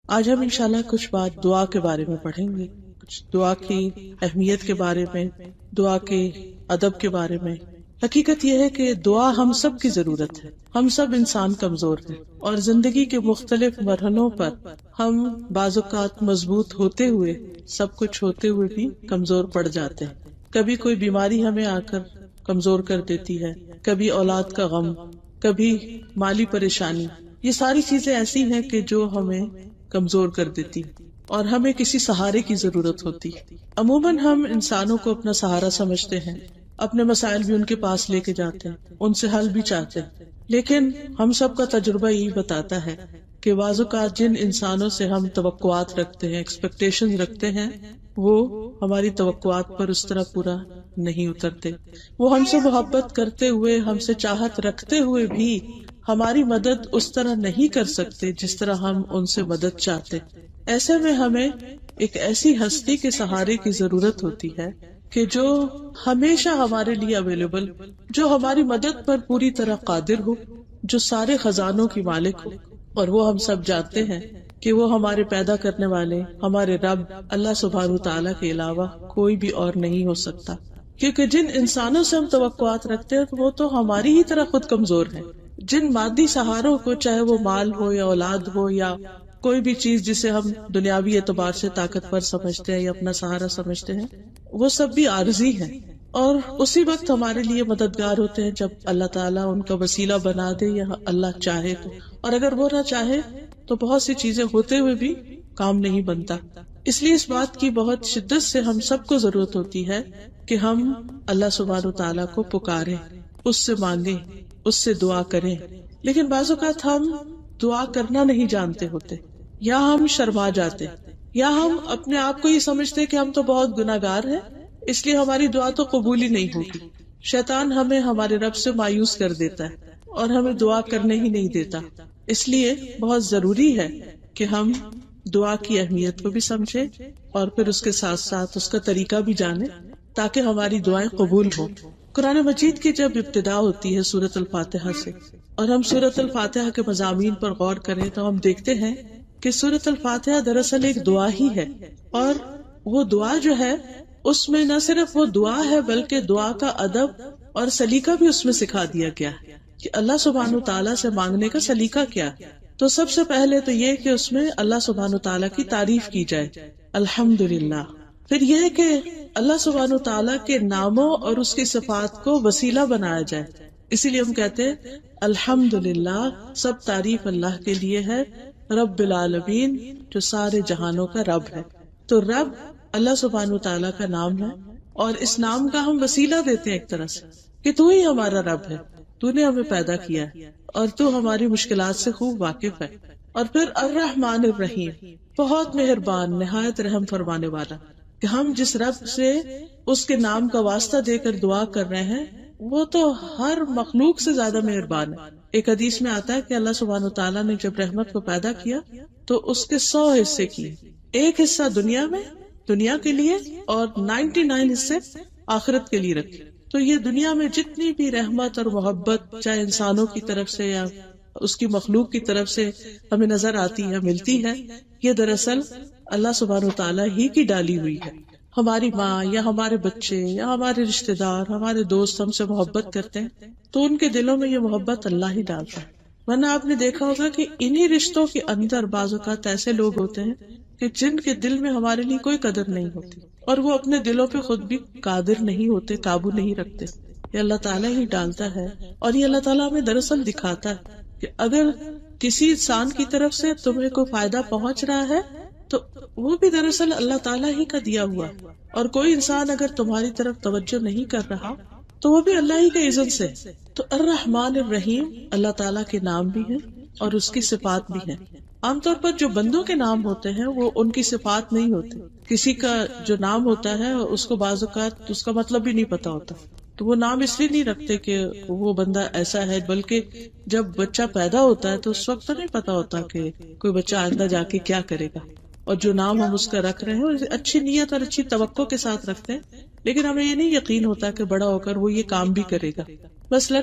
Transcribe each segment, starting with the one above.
آج ہم انشاءاللہ کچھ بات دعا کے بارے میں پڑھیں گے، کچھ دعا کی اہمیت کے بارے میں، دعا کے ادب کے بارے میں۔ حقیقت یہ ہے کہ دعا ہم سب کی ضرورت ہے۔ ہم سب انسان کمزور ہیں اور زندگی کے مختلف مرحلوں پر ہم بعض اوقات مضبوط ہوتے ہوئے، سب کچھ ہوتے ہوئے بھی کمزور پڑ جاتے ہیں۔ کبھی کوئی بیماری ہمیں آ کر کمزور کر دیتی ہے، کبھی اولاد کا غم، کبھی مالی پریشانی۔ یہ ساری چیزیں ایسی ہیں کہ جو ہمیں کمزور کر دیتی اور ہمیں کسی سہارے کی ضرورت ہوتی۔ عموماً ہم انسانوں کو اپنا سہارا سمجھتے ہیں، اپنے مسائل بھی ان کے پاس لے کے جاتے ہیں، ان سے حل بھی چاہتے ہیں، لیکن ہم سب کا تجربہ یہی بتاتا ہے کہ بعض اوقات جن انسانوں سے ہم توقعات رکھتے ہیں، ایکسپیکٹیشن رکھتے ہیں، وہ ہماری توقعات پر اس طرح پورا نہیں اترتے۔ وہ ہم سے محبت کرتے ہوئے، ہم سے چاہت رکھتے ہوئے بھی ہماری مدد اس طرح نہیں کر سکتے جس طرح ہم ان سے مدد چاہتے۔ ایسے میں ہمیں ایک ایسی ہستی کے سہارے کی ضرورت ہوتی ہے کہ جو ہمیشہ ہمارے لیے اویلیبل، جو ہماری مدد پر پوری طرح قادر ہو، جو سارے خزانوں کی مالک ہو۔ اور وہ ہم سب جانتے ہیں کہ وہ ہمارے پیدا کرنے والے، ہمارے رب اللہ سبحانہ تعالیٰ کے علاوہ کوئی بھی اور نہیں ہو سکتا، کیونکہ جن انسانوں سے ہم توقعات رکھتے ہیں وہ تو ہماری ہی طرح خود کمزور ہیں۔ جن مادی سہاروں کو، چاہے وہ مال ہو یا اولاد ہو یا کوئی بھی چیز جسے ہم دنیاوی اعتبار سے طاقتور سمجھتے ہیں یا اپنا سہارا سمجھتے ہیں، وہ سب بھی عارضی ہیں، اور اسی وقت ہمارے لیے مددگار ہوتے ہیں جب اللہ تعالیٰ ان کا وسیلہ بنا دے یا اللہ چاہے تو، اور اگر وہ نہ چاہے تو بہت سی چیزیں ہوتے ہوئے بھی کام نہیں بنتا۔ اس لیے اس بات کی بہت شدت سے ہم سب کو ضرورت ہوتی ہے کہ ہم اللہ سبحانہ تعالیٰ کو پکاریں، اس سے مانگیں، اس سے دعا کریں۔ لیکن بعض اوقات ہم دعا کرنا نہیں جانتے ہوتے، یا ہم شرما جاتے، یا ہم اپنے آپ کو یہ سمجھتے کہ ہم تو بہت گناہگار ہیں، اس لیے ہماری دعا تو قبول ہی نہیں ہوگی۔ شیطان ہمیں ہمارے رب سے مایوس کر دیتا ہے اور ہمیں دعا کرنے ہی نہیں دیتا۔ اس لیے بہت ضروری ہے کہ ہم دعا کی اہمیت کو بھی سمجھیں اور پھر اس کے ساتھ ساتھ اس کا طریقہ بھی جانیں تاکہ ہماری دعائیں قبول ہوں۔ قرآن مجید کی جب ابتدا ہوتی ہے سورۃ الفاتحہ سے، اور ہم سورۃ الفاتحہ کے مضامین پر غور کریں تو ہم دیکھتے ہیں کہ سورۃ الفاتحہ دراصل ایک دعا ہی ہے، اور وہ دعا جو ہے اس میں نہ صرف وہ دعا ہے بلکہ دعا کا ادب اور سلیقہ بھی اس میں سکھا دیا گیا ہے کہ اللہ سبحانہ تعالیٰ سے مانگنے کا سلیقہ کیا ہے۔ تو سب سے پہلے تو یہ کہ اس میں اللہ سبحانہ تعالیٰ کی تعریف کی جائے، الحمدللہ۔ پھر یہ ہے کہ اللہ سبحانہ تعالیٰ کے ناموں اور اس کی صفات کو وسیلہ بنایا جائے۔ اسی لیے ہم کہتے ہیں الحمدللہ، سب تعریف اللہ کے لیے ہے، رب العالمین، جو سارے جہانوں کا رب ہے۔ تو رب اللہ سبحانہ تعالیٰ کا نام ہے، اور اس نام کا ہم وسیلہ دیتے ہیں ایک طرح سے کہ تو ہی ہمارا رب ہے، تو نے ہمیں پیدا کیا ہے اور تو ہماری مشکلات سے خوب واقف ہے۔ اور پھر الرحمن الرحیم، بہت مہربان، نہایت رحم فرمانے والا، کہ ہم جس رب سے اس کے نام کا واسطہ دے کر دعا کر رہے ہیں وہ تو ہر مخلوق سے زیادہ مہربان ہے۔ ایک حدیث میں آتا ہے کہ اللہ سبحانہ تعالیٰ نے جب رحمت کو پیدا کیا تو اس کے 100 حصے کیے، ایک حصہ دنیا میں، دنیا کے لیے، اور 99 حصے آخرت کے لیے رکھے۔ تو یہ دنیا میں جتنی بھی رحمت اور محبت چاہے انسانوں کی طرف سے یا اس کی مخلوق کی طرف سے ہمیں نظر آتی ہے، ملتی ہے، یہ دراصل اللہ سبحانہ تعالیٰ ہی کی ڈالی ہوئی ہے۔ ہماری ماں یا ہمارے بچے یا ہمارے رشتہ دار، ہمارے دوست ہم سے محبت کرتے ہیں تو ان کے دلوں میں یہ محبت اللہ ہی ڈالتا ہے۔ ورنہ آپ نے دیکھا ہوگا کہ انہی رشتوں کے اندر بعض اوقات ایسے لوگ ہوتے ہیں کہ جن کے دل میں ہمارے لیے کوئی قدر نہیں ہوتی، اور وہ اپنے دلوں پہ خود بھی قادر نہیں ہوتے، قابو نہیں رکھتے۔ یہ اللہ تعالیٰ ہی ڈالتا ہے، اور یہ اللہ تعالیٰ ہمیں دراصل دکھاتا ہے کہ اگر کسی انسان کی طرف سے تمہیں کوئی فائدہ پہنچ رہا ہے تو وہ بھی دراصل اللہ تعالیٰ ہی کا دیا ہوا، اور کوئی انسان اگر تمہاری طرف توجہ نہیں کر رہا تو وہ بھی اللہ ہی کے اذن سے۔ تو الرحمن الرحیم اللہ تعالیٰ کے نام بھی ہیں اور اس کی صفات بھی ہیں۔ عام طور پر جو بندوں کے نام ہوتے ہیں وہ ان کی صفات نہیں ہوتی۔ کسی کا جو نام ہوتا ہے اس کو بعض اوقات اس کا مطلب بھی نہیں پتا ہوتا، تو وہ نام اس لیے نہیں رکھتے کہ وہ بندہ ایسا ہے، بلکہ جب بچہ پیدا ہوتا ہے تو اس وقت تو نہیں پتا ہوتا کہ کوئی بچہ آئندہ جا کے کیا کرے گا، اور جو نام ہم اس کا رکھ رہے ہیں اچھی نیت اور اچھی توقع کے ساتھ رکھتے ہیں، لیکن ہمیں یہ نہیں یقین ہوتا کہ بڑا ہو کر وہ یہ کام بھی کرے گا۔ مثلا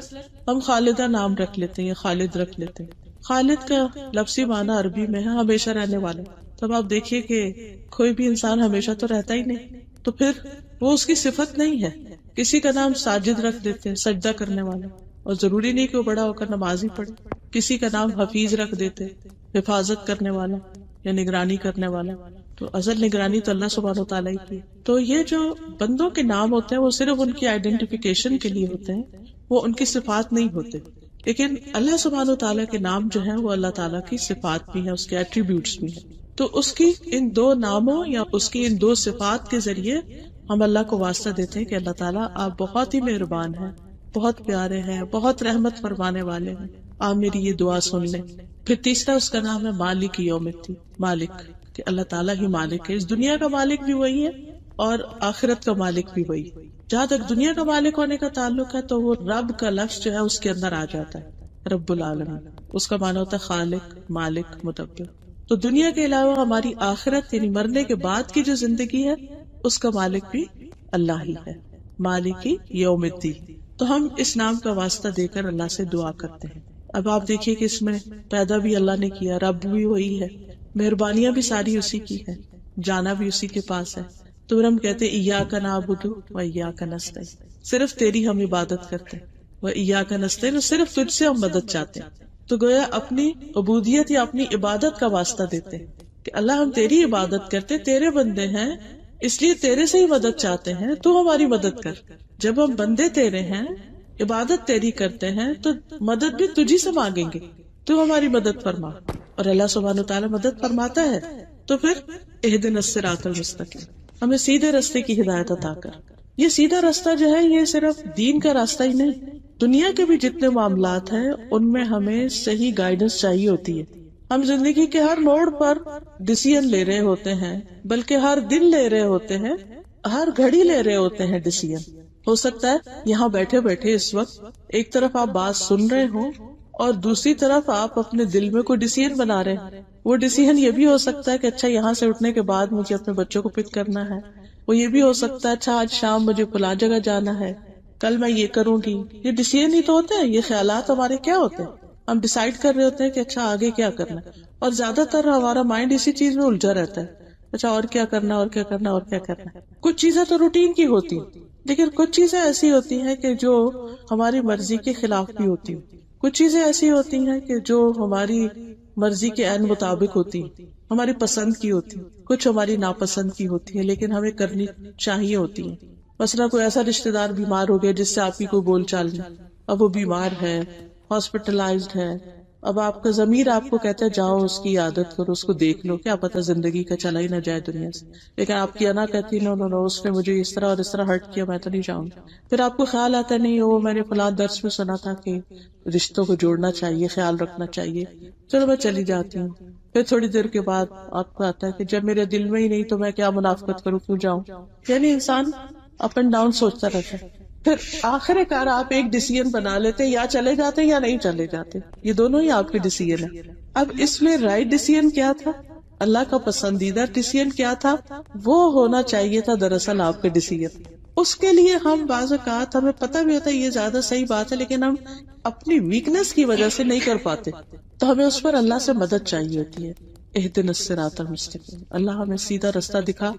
ہم خالدہ نام رکھ لیتے ہیں یا خالد رکھ لیتے ہیں، خالد کا لفظی معنی عربی میں ہے ہمیشہ رہنے والا. تو اب آپ دیکھیے کہ کوئی بھی انسان ہمیشہ تو رہتا ہی نہیں، تو پھر وہ اس کی صفت نہیں ہے. کسی کا نام ساجد رکھ دیتے ہیں، سجدہ کرنے والا، اور ضروری نہیں کہ وہ بڑا ہو کر نماز ہی پڑھے. کسی کا نام حفیظ رکھ دیتے، حفاظت کرنے والا یا نگرانی کرنے والا. تو اصل نگرانی تو اللہ سبحانہ و تعالیٰ کی. تو یہ جو بندوں کے نام ہوتے ہیں وہ صرف ان کی آئیڈینٹیفیکیشن کے لیے ہوتے ہیں، وہ ان کی صفات نہیں ہوتے. لیکن اللہ سبحانہ و تعالیٰ کے نام جو ہیں وہ اللہ تعالیٰ کی صفات بھی ہیں، اس کے ایٹریبیوٹس بھی ہیں. تو اس کی ان دو ناموں یا اس کی ان دو صفات کے ذریعے ہم اللہ کو واسطہ دیتے ہیں کہ اللہ تعالیٰ آپ بہت ہی مہربان ہیں، بہت پیارے ہیں، بہت رحمت فرمانے والے ہیں، آپ میری یہ دعا سن لیں. پھر تیسرا اس کا نام ہے مالک یوم الدین، مالک، کہ اللہ تعالیٰ ہی مالک ہے. اس دنیا کا مالک بھی وہی ہے اور آخرت کا مالک بھی وہی. جہاں تک دنیا کا مالک ہونے کا تعلق ہے تو وہ رب کا لفظ جو ہے اس کے اندر آ جاتا ہے، رب العالمین. اس کا معنی ہوتا ہے خالق، مالک، مدبر. تو دنیا کے علاوہ ہماری آخرت یعنی مرنے کے بعد کی جو زندگی ہے اس کا مالک بھی اللہ ہی ہے، مالک یوم الدین. تو ہم اس نام کا واسطہ دے کر اللہ سے دعا کرتے ہیں. اب آپ دیکھیے کہ اس میں پیدا بھی اللہ نے کیا، رب بھی وہی ہے، مہربانیاں بھی ساری اسی کی ہے، جانا بھی اسی کے پاس ہے. تو پھر ہم کہتے ہیں ایاک نعبد و ایاک نستعین، صرف تیری ہم عبادت کرتے ہیں، و ایاک نستعین، صرف تجھ سے ہم مدد چاہتے ہیں. تو گویا اپنی عبودیت یا اپنی عبادت کا واسطہ دیتے ہیں کہ اللہ ہم تیری عبادت کرتے، تیرے بندے ہیں، اس لیے تیرے سے ہی مدد چاہتے ہیں، تو ہماری مدد کر. جب ہم بندے تیرے ہیں، عبادت تیری کرتے ہیں، تو مدد بھی تجھی سے مانگیں گے، تو ہماری مدد فرما. اور اللہ سبحانہ وتعالی مدد فرماتا ہے. تو پھر اہدنا الصراط المستقیم، ہمیں سیدھے راستے کی ہدایت عطا کر. یہ سیدھا راستہ جو ہے یہ صرف دین کا راستہ ہی نہیں، دنیا کے بھی جتنے معاملات ہیں ان میں ہمیں صحیح گائیڈنس چاہیے ہوتی ہے. ہم زندگی کے ہر موڑ پر ڈیسیژن لے رہے ہوتے ہیں، بلکہ ہر دن لے رہے ہوتے ہیں، ہر گھڑی لے رہے ہوتے ہیں ڈیسیژن. ہو سکتا ہے یہاں بیٹھے بیٹھے اس وقت ایک طرف آپ بات سن رہے ہوں اور دوسری طرف آپ اپنے دل میں کوئی ڈیسیژن بنا رہے ہیں. وہ ڈیسیژن یہ بھی ہو سکتا ہے کہ اچھا یہاں سے اٹھنے کے بعد مجھے اپنے بچوں کو پک کرنا ہے. وہ یہ بھی ہو سکتا ہے اچھا آج شام مجھے فلاں جگہ جانا ہے، کل میں یہ کروں گی. یہ ڈیسیژن ہی تو ہوتے ہیں، یہ خیالات ہمارے کیا ہوتے ہیں. ہم ڈیسائیڈ کر رہے ہوتے ہیں کہ اچھا آگے کیا کرنا ہے، اور زیادہ تر ہمارا مائنڈ اسی چیز میں الجھا رہتا ہے، اچھا اور کیا کرنا، اور کیا کرنا، اور کیا کرنا. کچھ چیزیں تو روٹین کی ہوتی ہیں، لیکن کچھ چیزیں ایسی ہوتی ہیں کہ جو ہماری مرضی کے خلاف بھی ہوتی ہیں. کچھ چیزیں ایسی ہوتی ہیں کہ جو ہماری مرضی کے عین مطابق ہوتی ہیں، ہماری پسند کی ہوتی ہیں، کچھ ہماری ناپسند کی ہوتی ہیں، لیکن ہمیں کرنی چاہیے ہوتی ہیں. مثلا کوئی ایسا رشتہ دار بیمار ہو گیا جس سے آپ کی کوئی بول چال نہیں، اب وہ بیمار ہے، ہاسپٹلائزڈ ہے. اب آپ کا ضمیر آپ کو کہتا ہے جاؤ اس کی عادت کرو، اس کو دیکھ لو، کیا پتہ زندگی کا چلا ہی نہ جائے دنیا سے. لیکن آپ کی انا کہتی نو نو نو، اس نے مجھے اس طرح اور اس طرح ہرٹ کیا، میں تو نہیں جاؤں. پھر آپ کو خیال آتا نہیں وہ میں نے فلاں درس میں سنا تھا کہ رشتوں کو جوڑنا چاہیے، خیال رکھنا چاہیے، چلو میں چلی جاتی ہوں. پھر تھوڑی دیر کے بعد آپ کو آتا ہے کہ جب میرے دل میں ہی نہیں تو میں کیا منافقت کروں، کیوں جاؤں. یعنی انسان اپ اینڈ ڈاؤن سوچتا رہتا ہے. پھر آخر کار آپ ایک ڈیسیژن بنا لیتے، یا چلے جاتے یا نہیں چلے جاتے، یہ دونوں ہی آپ کے ڈیسیژن ہیں. اب اس میں رائٹ ڈیسیژن کیا تھا، اللہ کا پسندیدہ ڈیسیژن کیا تھا، وہ ہونا چاہیے تھا دراصل آپ کے ڈیسیژن. اس کے لیے ہم بعض اوقات ہمیں پتہ بھی ہوتا ہے یہ زیادہ صحیح بات ہے، لیکن ہم اپنی ویکنس کی وجہ سے نہیں کر پاتے، تو ہمیں اس پر اللہ سے مدد چاہیے ہوتی ہے. اہدنا الصراط المستقیم، اللہ ہمیں سیدھا راستہ دکھا،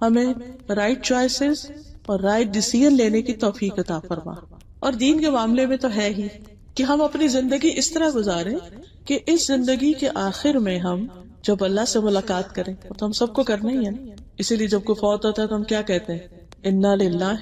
ہمیں رائٹ چوائسز اور رائٹ ڈیسیژن لینے کی توفیق عطا فرما. اور دین کے معاملے میں تو ہے ہی کہ ہم اپنی زندگی اس طرح گزاریں کہ اس زندگی کے آخر میں ہم جب اللہ سے ملاقات کریں، تو ہم سب کو کرنا ہی ہے نا. اسی لیے جب کوئی فوت ہوتا ہے تو ہم کیا کہتے ہیں، انا للہ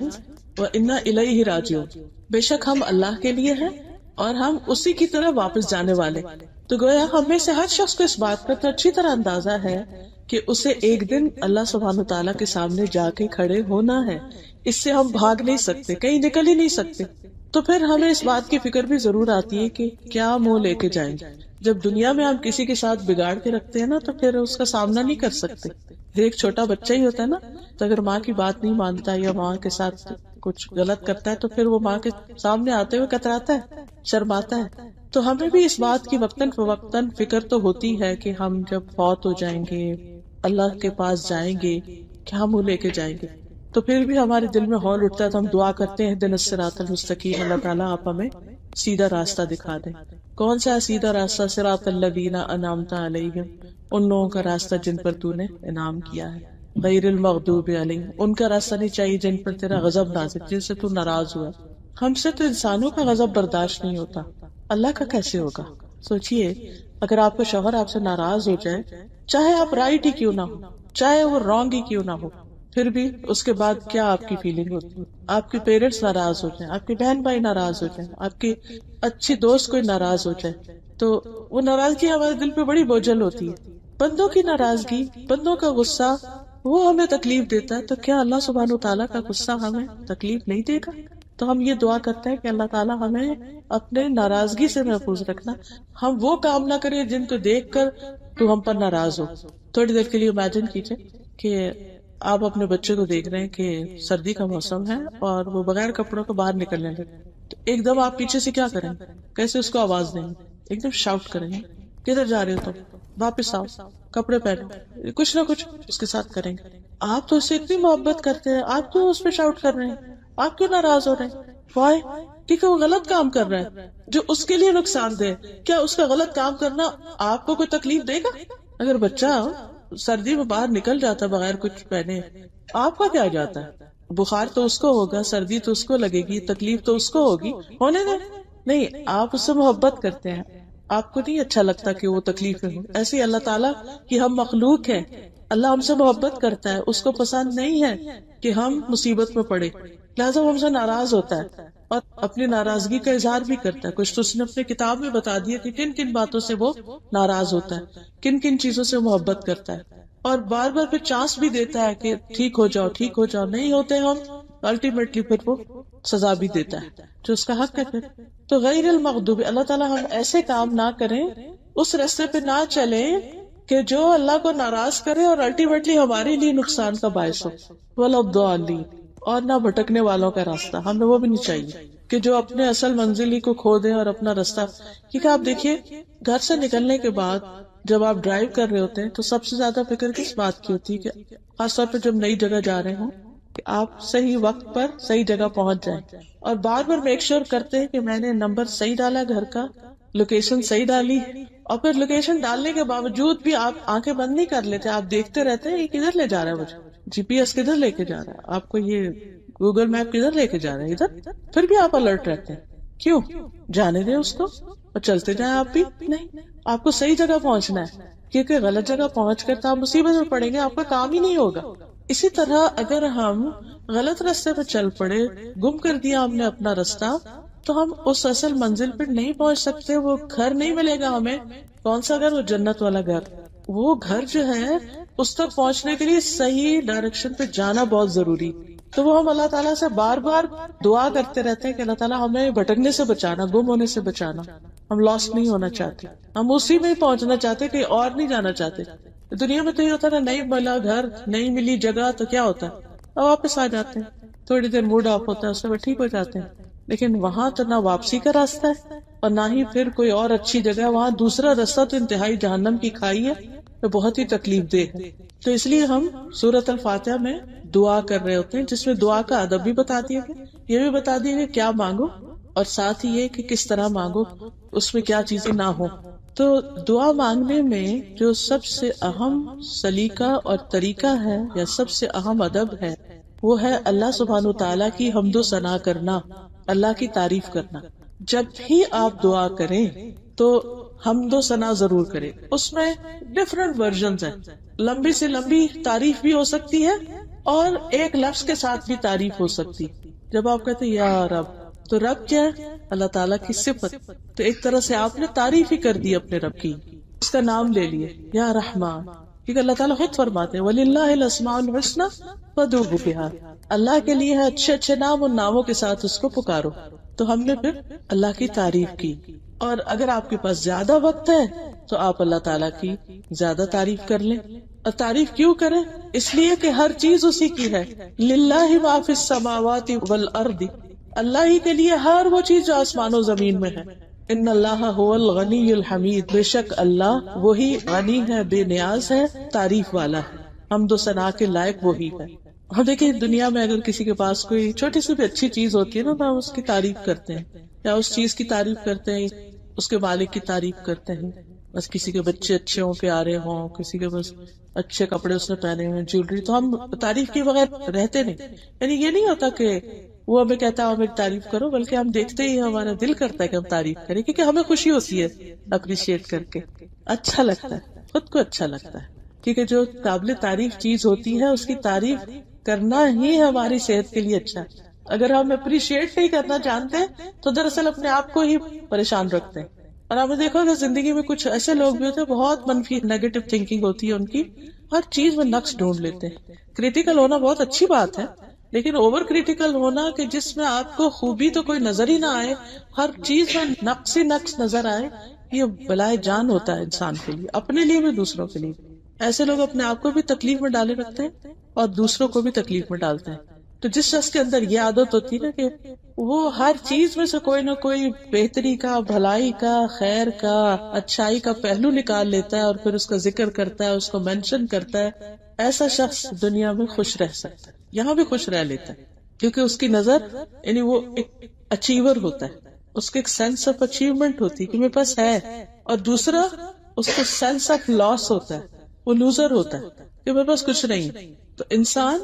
و انا الیہ راجعون، بے شک ہم اللہ کے لیے ہیں اور ہم اسی کی طرح واپس جانے والے. تو گویا ہم میں سے ہر شخص کو اس بات کا تو اچھی طرح اندازہ ہے کہ اسے ایک دن اللہ سبحانہ تعالیٰ کے سامنے جا کے کھڑے ہونا ہے. اس سے ہم بھاگ نہیں سکتے، کہیں نکل ہی نہیں سکتے. تو پھر ہمیں اس بات کی فکر بھی ضرور آتی ہے کہ کیا منہ لے کے جائیں گے. جب دنیا میں ہم کسی کے ساتھ بگاڑ کے رکھتے ہیں نا تو پھر اس کا سامنا نہیں کر سکتے. ایک چھوٹا بچہ ہی ہوتا ہے نا، تو اگر ماں کی بات نہیں مانتا یا ماں کے ساتھ کچھ غلط کرتا ہے تو پھر وہ ماں کے سامنے آتے ہوئے کتراتا ہے، شرماتا ہے. تو ہمیں بھی اس بات کی وقتاً فوقتاً فکر تو ہوتی ہے کہ ہم جب فوت ہو جائیں گے، اللہ کے پاس جائیں گے، کیا منہ لے کے جائیں گے. تو پھر بھی ہمارے دل میں ہول اٹھتا ہے تو ہم دعا کرتے ہیں اہدنا الصراط المستقیم، اللہ تعالیٰ آپ ہمیں سیدھا راستہ دکھا دیں. کون سا سیدھا راستہ؟ صراط الذین انعمت علیہم، ان لوگوں کا راستہ جن پر تو نے انعام کیا ہے، غیر المغضوب علیہم، ان کا راستہ نہیں چاہیے جن پر تیرا غضب نازل، جن سے تو ناراض ہوا۔ ہم سے تو انسانوں کا غضب برداشت نہیں ہوتا، اللہ کا کیسے ہوگا؟ سوچئے اگر آپ کا شوہر آپ سے ناراض ہو جائے، چاہے آپ رائٹ ہی کیوں نہ ہو، چاہے وہ رانگ ہی کیوں نہ ہو، پھر بھی اس کے بعد کیا آپ کی فیلنگ ہوتی ہے؟ آپ کے پیرنٹس ناراض ہو جائیں، آپ کے بہن بھائی ناراض ہو جائیں، آپ کی اچھی دوست کوئی ناراض ہو جائے، تو وہ ناراضگی ہمارے دل پہ بڑی بوجھل ہوتی ہے۔ بندوں کی ناراضگی، بندوں کا غصہ وہ ہمیں تکلیف دیتا ہے، تو کیا اللہ سبحانہ وتعالیٰ کا غصہ ہمیں تکلیف نہیں دے گا؟ تو ہم یہ دعا کرتے ہیں کہ اللہ تعالیٰ ہمیں اپنے ناراضگی سے محفوظ رکھنا، ہم وہ کام نہ کریں جن کو دیکھ کر تو ہم پر ناراض ہو۔ تھوڑی دیر کے لیے امیجن کیجئے کہ آپ اپنے بچے کو دیکھ رہے ہیں کہ سردی کا موسم ہے اور وہ بغیر کپڑوں کو باہر نکلنے لگے، تو ایک دم آپ پیچھے سے کیا کریں گے؟ کیسے اس کو آواز دیں گے؟ ایک دم شاؤٹ کریں گے، کدھر جا رہے ہو تم، واپس آؤ، کپڑے پہنو، کچھ نہ کچھ اس کے ساتھ کریں گے۔ آپ تو اس سے اتنی محبت کرتے ہیں، آپ کیوں اس پہ شاؤٹ کر رہے ہیں؟ آپ کیوں ناراض ہو رہے ہیں؟ وائی؟ کیونکہ وہ غلط کام کر رہا ہے جو اس کے لیے نقصان دہ۔ کیا اس کا غلط کام کرنا آپ کو کوئی تکلیف دے گا؟ اگر بچہ سردی میں باہر نکل جاتا بغیر کچھ پہنے، آپ کا کیا جاتا ہے؟ بخار تو اس کو ہوگا، سردی تو اس کو لگے گی، تکلیف تو اس کو ہوگی، ہونے دیں۔ نہیں، آپ اس سے محبت کرتے ہیں، آپ کو نہیں اچھا لگتا کہ وہ تکلیف میں ہو۔ ایسے ہی اللہ تعالیٰ کی ہم مخلوق ہیں، اللہ ہم سے محبت کرتا ہے، اس کو پسند نہیں ہے کہ ہم مصیبت میں پڑے، لہٰذا وہ ہم سے ناراض ہوتا ہے اور اپنی ناراضگی کا اظہار بھی کرتا ہے۔ کچھ تو اس نے اپنے کتاب میں بتا دیا کہ کن کن باتوں سے وہ ناراض ہوتا ہے، کن کن چیزوں سے محبت کرتا ہے، اور بار بار پھر چانس بھی دیتا ہے کہ ٹھیک ہو جاؤ، ٹھیک ہو جاؤ، نہیں ہوتے ہم، الٹیمیٹلی پھر وہ سزا بھی دیتا ہے جو اس کا حق ہے۔ پھر تو غیر المغضوب، اللہ تعالیٰ ہم ایسے کام نہ کریں، اس راستے پہ نہ چلیں کہ جو اللہ کو ناراض کرے اور الٹیمیٹلی ہمارے لیے نقصان کا باعث ہو۔ ولا الضالین، اور نہ بھٹکنے والوں کا راستہ، ہمیں وہ بھی نہیں چاہیے کہ جو اپنے اصل منزل ہی کو کھو دیں اور اپنا راستہ۔ کیونکہ آپ دیکھیے گھر سے نکلنے کے بعد جب آپ ڈرائیو کر رہے ہوتے ہیں تو سب سے زیادہ فکر کس بات کی ہوتی ہے؟ کہ خاص طور پہ جب نئی جگہ جا رہے ہوں کہ آپ صحیح وقت پر صحیح جگہ پہنچ جائیں، اور بار بار میک شور کرتے ہیں کہ میں نے نمبر صحیح ڈالا، گھر کا لوکیشن صحیح ڈالی، اور پھر لوکیشن ڈالنے کے باوجود بھی آپ آنکھیں بند نہیں کر لیتے، آپ دیکھتے رہتے ہیں یہ کدھر لے جا رہا ہے مجھے، جی پی ایس کدھر لے کے جا رہا ہے، آپ کو یہ گوگل میپ کدھر لے کے جا رہا ہے، ادھر، پھر بھی آپ الرٹ رہتے ہیں۔ کیوں؟ جانے دیں اس کو اور چلتے جائیں۔ آپ بھی نہیں، آپ کو صحیح جگہ پہنچنا ہے، کیونکہ غلط جگہ پہنچ کر تو آپ مصیبت میں پڑیں گے، آپ کا کام ہی نہیں ہوگا۔ اسی طرح اگر ہم غلط راستے پہ چل پڑے، گم کر دیا ہم نے اپنا راستہ، تو ہم اس اصل منزل پہ نہیں پہنچ سکتے، وہ گھر نہیں ملے گا ہمیں۔ کون سا گھر؟ وہ جنت والا گھر۔ وہ گھر جو ہے اس تک پہنچنے کے لیے صحیح ڈائریکشن پہ جانا بہت ضروری، تو وہ ہم اللہ تعالیٰ سے بار بار دعا کرتے رہتے ہیں کہ اللہ تعالیٰ ہمیں بھٹکنے سے بچانا، گم ہونے سے بچانا۔ ہم لاسٹ نہیں ہونا چاہتے، ہم اسی میں ہی پہنچنا چاہتے، کہ اور نہیں جانا چاہتے۔ دنیا میں تو یہ ہوتا ہے نا، نہیں ملا گھر، نہیں ملی جگہ، تو کیا ہوتا ہے؟ اب واپس آ جاتے ہیں، تھوڑی دیر موڈ آف ہوتا ہے، اس میں ٹھیک ہو جاتے ہیں۔ لیکن وہاں تو نہ واپسی کا راستہ ہے اور نہ ہی پھر کوئی اور اچھی جگہ، وہاں دوسرا راستہ تو انتہائی جہنم کی کھائی ہے، تو بہت ہی تکلیف دہ ہے۔ تو اس لیے ہم سورۃ الفاتحہ میں دعا کر رہے ہوتے ہیں، جس میں دعا کا ادب بھی بتا دیا گیا، یہ بھی بتا دیا گیا کیا مانگو، اور ساتھ ہی یہ کہ کس طرح مانگو، اس میں کیا چیزیں نہ ہو۔ تو دعا مانگنے میں جو سب سے اہم سلیقہ اور طریقہ ہے، یا سب سے اہم ادب ہے، وہ ہے اللہ سبحانہ تعالیٰ کی حمد و ثنا کرنا، اللہ کی تعریف کرنا۔ جب بھی آپ دعا کریں تو حمد و ثنا ضرور کریں۔ اس میں ڈفرنٹ ورژنز ہیں، لمبی سے لمبی تعریف بھی ہو سکتی ہے اور ایک لفظ کے ساتھ بھی تعریف ہو سکتی۔ جب آپ کہتے ہیں یا رب، تو رب کیا ہے؟ اللہ تعالیٰ کی صفت، تو ایک طرح سے آپ نے تعریف ہی کر دی اپنے رب کی، اس کا نام لے لیے یا رحمان، کیونکہ اللہ تعالیٰ خود فرماتے ہیں وَلِلَّهِ الْأَسْمَاءُ الْحُسْنَى فَادْعُوهُ بِهَا، اللہ کے لیے ہے اچھے اچھے نام، ان ناموں کے ساتھ اس کو پکارو۔ تو ہم نے پھر اللہ کی تعریف کی، اور اگر آپ کے پاس زیادہ وقت ہے تو آپ اللہ تعالیٰ کی زیادہ تعریف کر لیں۔ اور تعریف کیوں کریں؟ اس لیے کہ ہر چیز اسی کی ہے، للہ ما فی السماوات والارض، اللہ ہی کے لیے ہر وہ چیز جو آسمان و زمین میں ہے۔ ان اللہ هو الغنی الحمید، بے شک اللہ وہی غنی ہے، بے نیاز ہے، تعریف والا ہے، حمد و ثنا کے لائق وہی ہے۔ اور دیکھیں دنیا میں اگر کسی کے پاس کوئی چھوٹی سی بھی اچھی چیز ہوتی ہے نا، تو ہم اس کی تعریف کرتے ہیں، یا اس چیز کی تعریف کرتے ہیں، اس کے مالک کی تعریف کرتے ہیں. بس کسی کے بچے اچھے ہوں، پیارے ہوں، کسی کے بس اچھے کپڑے اس نے پہنے ہوئے، جیولری، تو ہم تعریف کے بغیر رہتے نہیں. یعنی یہ نہیں ہوتا کہ وہ ہمیں کہتا ہے میری تعریف کرو، بلکہ ہم دیکھتے ہی ہمارا دل کرتا ہے کہ ہم تعریف کریں، کیونکہ ہمیں خوشی ہوتی ہے اپریشیٹ کر کے، اچھا لگتا ہے، خود کو اچھا لگتا ہے. کیونکہ جو قابل تعریف چیز ہوتی ہے اس کی تعریف کرنا ہی ہماری صحت کے لیے اچھا ہے. اگر ہم اپریشیٹ نہیں کرنا جانتے تو دراصل اپنے آپ کو ہی پریشان رکھتے ہیں. اور آپ نے دیکھا کہ زندگی میں کچھ ایسے لوگ بھی ہوتے ہیں بہت منفی نیگیٹو تھنکنگ ہوتی ہے ان کی، ہر چیز میں نقص ڈھونڈ لیتے ہیں. کریٹیکل ہونا بہت اچھی بات ہے، لیکن اوور کریٹیکل ہونا کہ جس میں آپ کو خوبی تو کوئی نظر ہی نہ آئے، ہر چیز میں نقص ہی نقص نظر آئے، یہ بلائے جان ہوتا ہے انسان کے لیے، اپنے لیے بھی دوسروں کے لیے. ایسے لوگ اپنے آپ کو بھی تکلیف میں ڈالے رکھتے ہیں اور دوسروں کو بھی تکلیف میں ڈالتے ہیں. تو جس شخص کے اندر یہ عادت ہوتی ہے نا کہ وہ ہر چیز میں سے کوئی نہ کوئی بہتری کا، بھلائی کا، خیر کا، اچھائی کا پہلو نکال لیتا ہے اور پھر اس کا ذکر کرتا ہے، اس کو مینشن کرتا ہے، ایسا شخص دنیا میں خوش رہ سکتا ہے، یہاں بھی خوش رہ لیتا ہے. کیونکہ اس کی نظر یعنی وہ ایک اچیور ہوتا ہے، اس کو ایک سینس آف اچیومنٹ ہوتی ہے کہ میرے پاس ہے. اور دوسرا اس کو سینس آف لاس ہوتا ہے، وہ لوزر ہوتا ہے کہ میرے پاس کچھ نہیں. تو انسان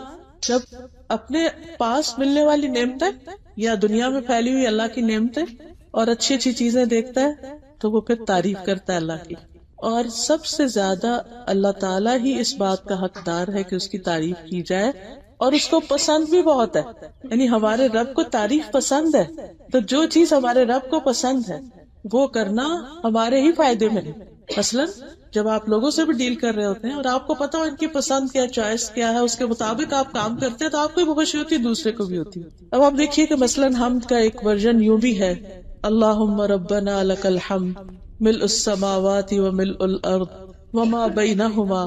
جب اپنے پاس ملنے والی نعمتیں یا دنیا میں پھیلی ہوئی اللہ کی نعمتیں اور اچھی اچھی چیزیں دیکھتا ہے تو وہ پھر تعریف کرتا ہے اللہ کی. اور سب سے زیادہ اللہ تعالیٰ ہی اس بات کا حقدار ہے کہ اس کی تعریف کی جائے، اور اس کو پسند بھی بہت ہے. یعنی ہمارے رب کو تعریف پسند ہے، تو جو چیز ہمارے رب کو پسند ہے وہ کرنا ہمارے ہی فائدے میں ہے. مثلاً جب آپ لوگوں سے بھی ڈیل کر رہے ہوتے ہیں اور آپ کو پتا ہو ان کی پسند کیا، چوائس کیا ہے، اس کے مطابق آپ کام کرتے ہیں تو آپ کو بھی خوشی ہوتی ہے، دوسرے کو بھی ہوتی ہے. اب آپ دیکھیے کہ مثلاً حمد کا ایک ورژن یوں بھی ہے، اللہم ربنا لک الحمد ملء السماوات وملء الارض وما بینہما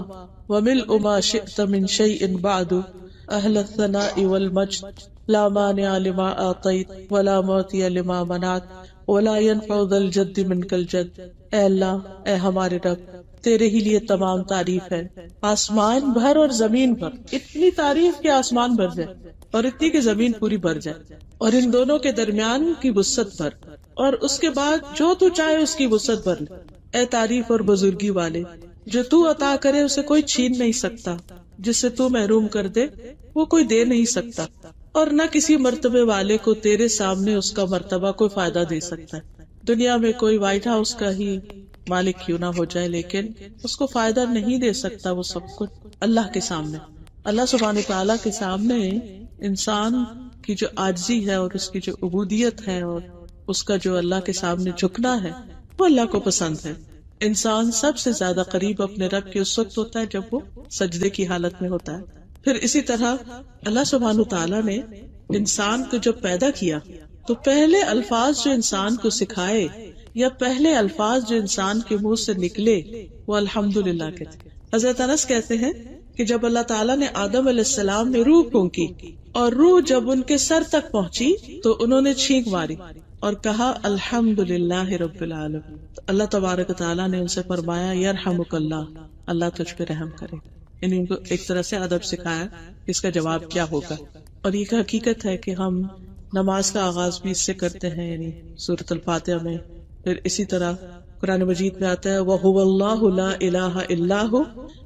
وملء ما شئت من شیء بعد اہل الثناء والمجد لا مانع لما آتیت ولا معطی لما منعت ولا ينفع ذا الجد منک الجد. اے اللہ، اے ہمارے رب، تیرے ہی لیے تمام تعریف ہے، آسمان بھر اور زمین بھر. اتنی تعریف کہ آسمان بھر جائے اور اتنی کہ زمین پوری بھر جائے، اور ان دونوں کے درمیان کی وسعت بھر، اور اس کے بعد جو تو چاہے اس کی وسعت بھر لے. اے تعریف اور بزرگی والے، جو تو عطا کرے اسے کوئی چھین نہیں سکتا، جس سے تو محروم کر دے وہ کوئی دے نہیں سکتا، اور نہ کسی مرتبے والے کو تیرے سامنے اس کا مرتبہ کوئی فائدہ دے سکتا ہے. دنیا میں کوئی وائٹ ہاؤس کا ہی مالک کیوں نہ ہو جائے، لیکن اس کو فائدہ نہیں دے سکتا وہ سب کچھ اللہ کے سامنے. اللہ سبحانہ تعالیٰ کے سامنے انسان کی جو عاجزی ہے اور اس کی جو عبودیت ہے اور اس کا جو اللہ کے سامنے جھکنا ہے وہ اللہ کو پسند ہے. انسان سب سے زیادہ قریب اپنے رب کے اس وقت ہوتا ہے جب وہ سجدے کی حالت میں ہوتا ہے. پھر اسی طرح اللہ سبحانہ تعالیٰ نے انسان کو جب پیدا کیا تو پہلے الفاظ جو انسان کو سکھائے یا پہلے الفاظ جو انسان کے منہ سے نکلے وہ الحمدللہ کہتے. حضرت انس کہتے ہیں کہ جب اللہ تعالیٰ نے آدم علیہ السلام میں روح پھونکی اور روح جب ان کے سر تک پہنچی تو انہوں نے چھینک ماری اور کہا الحمدللہ رب العالمین. اللہ تبارک تعالیٰ نے ان سے فرمایا یرحمک اللہ، اللہ تجھ پہ رحم کرے. یعنی ان کو ایک طرح سے ادب سکھایا اس کا جواب کیا ہوگا. اور یہ حقیقت ہے کہ ہم نماز کا آغاز بھی اس سے کرتے ہیں، یعنی سورۃ الفاتحہ میں. پھر اسی طرح قرآن مجید میں آتا ہے وَهُوَ اللَّهُ لَا إِلَٰهَ إِلَّا هُوَ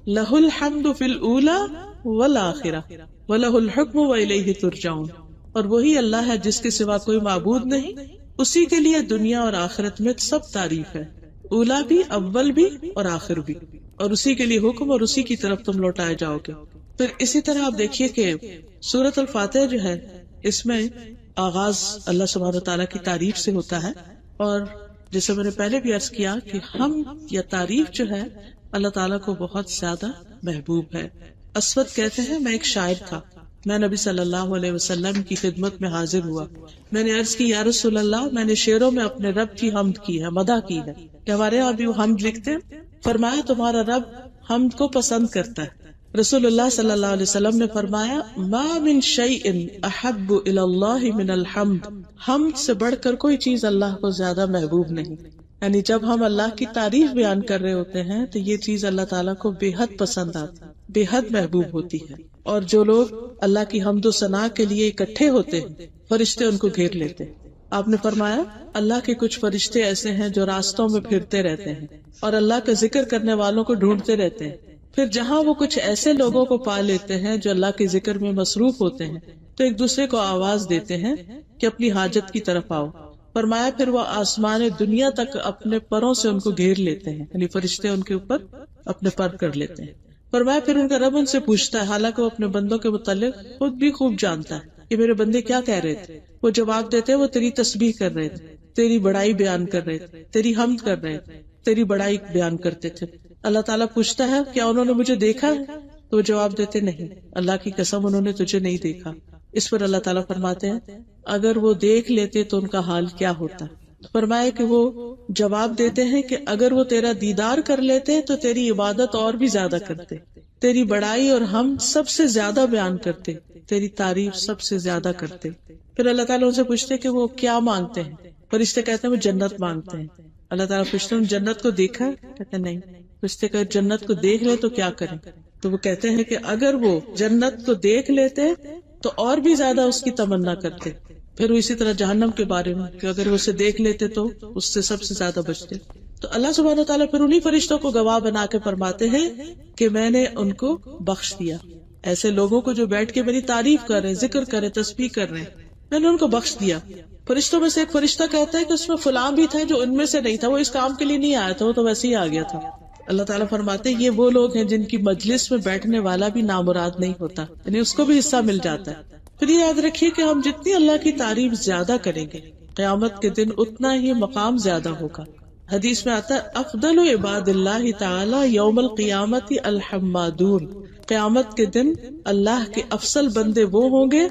لَهُ الْحَمْدُ فِي الْأُولَىٰ وَالْآخِرَةِ وَلَهُ الْحُكْمُ وَإِلَيْهِ تُرْجَعُونَ. اور وہی اللہ ہے جس کے سوا کوئی معبود نہیں، اسی کے لیے دنیا اور آخرت میں سب تعریف ہے، اولا بھی، اول بھی اور آخر بھی، اور اسی کے لیے حکم اور اسی کی طرف تم لوٹائے جاؤ گے. پھر اسی طرح آپ دیکھیے کہ سورۃ الفاتحہ جو ہے اس میں آغاز اللہ سبحانہ تعالیٰ کی تعریف سے ہوتا ہے. اور جیسے میں نے پہلے بھی عرض کیا کہ ہم یا تعریف جو ہے اللہ تعالیٰ کو بہت زیادہ محبوب ہے. اسود کہتے ہیں میں ایک شاعر تھا، میں نبی صلی اللہ علیہ وسلم کی خدمت میں حاضر ہوا. میں نے عرض کی یا رسول اللہ، میں نے شعروں میں اپنے رب کی حمد کی ہے، مدح کی ہے. کہ ہمارے یہاں بھی وہ حمد لکھتے ہیں. فرمایا تمہارا رب حمد کو پسند کرتا ہے. رسول اللہ صلی اللہ علیہ وسلم نے فرمایا ما من شیء احب الی اللہ من الحمد. حمد سے بڑھ کر کوئی چیز اللہ کو زیادہ محبوب نہیں. یعنی جب ہم اللہ کی تعریف بیان کر رہے ہوتے ہیں تو یہ چیز اللہ تعالیٰ کو بے حد پسند آتی، بے حد محبوب ہوتی ہے. اور جو لوگ اللہ کی حمد و ثنا کے لیے اکٹھے ہوتے ہیں فرشتے ان کو گھیر لیتے. آپ نے فرمایا اللہ کے کچھ فرشتے ایسے ہیں جو راستوں میں پھرتے رہتے ہیں اور اللہ کا ذکر کرنے والوں کو ڈھونڈتے رہتے ہیں، پھر جہاں وہ کچھ ایسے لوگوں کو پا لیتے ہیں جو اللہ کے ذکر میں مصروف ہوتے ہیں تو ایک دوسرے کو آواز دیتے ہیں کہ اپنی حاجت کی طرف آؤ۔ فرمایا پھر وہ آسمان دنیا تک اپنے پروں سے ان کو گھیر لیتے ہیں، یعنی فرشتے ان کے اوپر اپنے پر کر لیتے ہیں۔ فرمایا پھر ان کا رب ان سے پوچھتا ہے، حالانکہ وہ اپنے بندوں کے متعلق خود بھی خوب جانتا ہے کہ میرے بندے کیا کہہ رہے تھے۔ وہ جواب دیتے ہیں وہ تیری تسبیح کر رہے تھے، تیری بڑائی بیان کر رہے تھے، تیری حمد کر رہے تھے، تیری بڑائی بیان کرتے تھے۔ اللہ تعالیٰ پوچھتا ہے کیا انہوں نے مجھے دیکھا ہے؟ تو وہ جواب دیتے نہیں، اللہ کی قسم انہوں نے تجھے نہیں دیکھا۔ اس پر اللہ تعالیٰ فرماتے ہیں اگر وہ دیکھ لیتے تو ان کا حال کیا ہوتا؟ فرمایا کہ وہ جواب دیتے ہیں کہ اگر وہ تیرا دیدار کر لیتے تو تیری عبادت اور بھی زیادہ کرتے، تیری بڑائی اور ہم سب سے زیادہ بیان کرتے، تیری تعریف سب سے زیادہ کرتے۔ پھر اللہ تعالیٰ ان سے پوچھتے کہ وہ کیا مانگتے ہیں؟ فرشتے کہتے ہیں وہ جنت مانگتے ہیں۔ اللہ تعالیٰ پوچھتے ہیں جنت کو دیکھا؟ کہتے ہیں نہیں۔ فرشتے کہ جنت کو دیکھ لے تو کیا کریں؟ تو وہ کہتے ہیں کہ اگر وہ جنت کو دیکھ لیتے تو اور بھی زیادہ اس کی تمنا کرتے۔ پھر وہ اسی طرح جہنم کے بارے میں کہ اگر وہ اسے دیکھ لیتے تو اس سے سب سے زیادہ بچتے۔ تو اللہ سبحانہ و تعالیٰ پھر انہی فرشتوں کو گواہ بنا کے فرماتے ہیں کہ میں نے ان کو بخش دیا، ایسے لوگوں کو جو بیٹھ کے میری تعریف کر رہے ہیں، ذکر کر رہے ہیں، تسبیح کر رہے ہیں، میں نے ان کو بخش دیا۔ فرشتوں میں سے ایک فرشتہ کہتا ہے کہ اس میں فلاں بھی تھا جو ان میں سے نہیں تھا، وہ اس کام کے لیے نہیں آیا تھا، وہ تو ویسے ہی آ گیا تھا۔ اللہ تعالیٰ فرماتے ہیں یہ وہ لوگ ہیں جن کی مجلس میں بیٹھنے والا بھی نامراد نہیں ہوتا، یعنی اس کو بھی حصہ مل جاتا ہے۔ پھر یہ یاد رکھیے کہ ہم جتنی اللہ کی تعریف زیادہ کریں گے قیامت کے دن اتنا ہی مقام زیادہ ہوگا۔ حدیث میں آتا ہے افضل عباد اللہ تعالی یوم القیامت الحمادون، قیامت کے دن اللہ کے افضل بندے وہ ہوں گے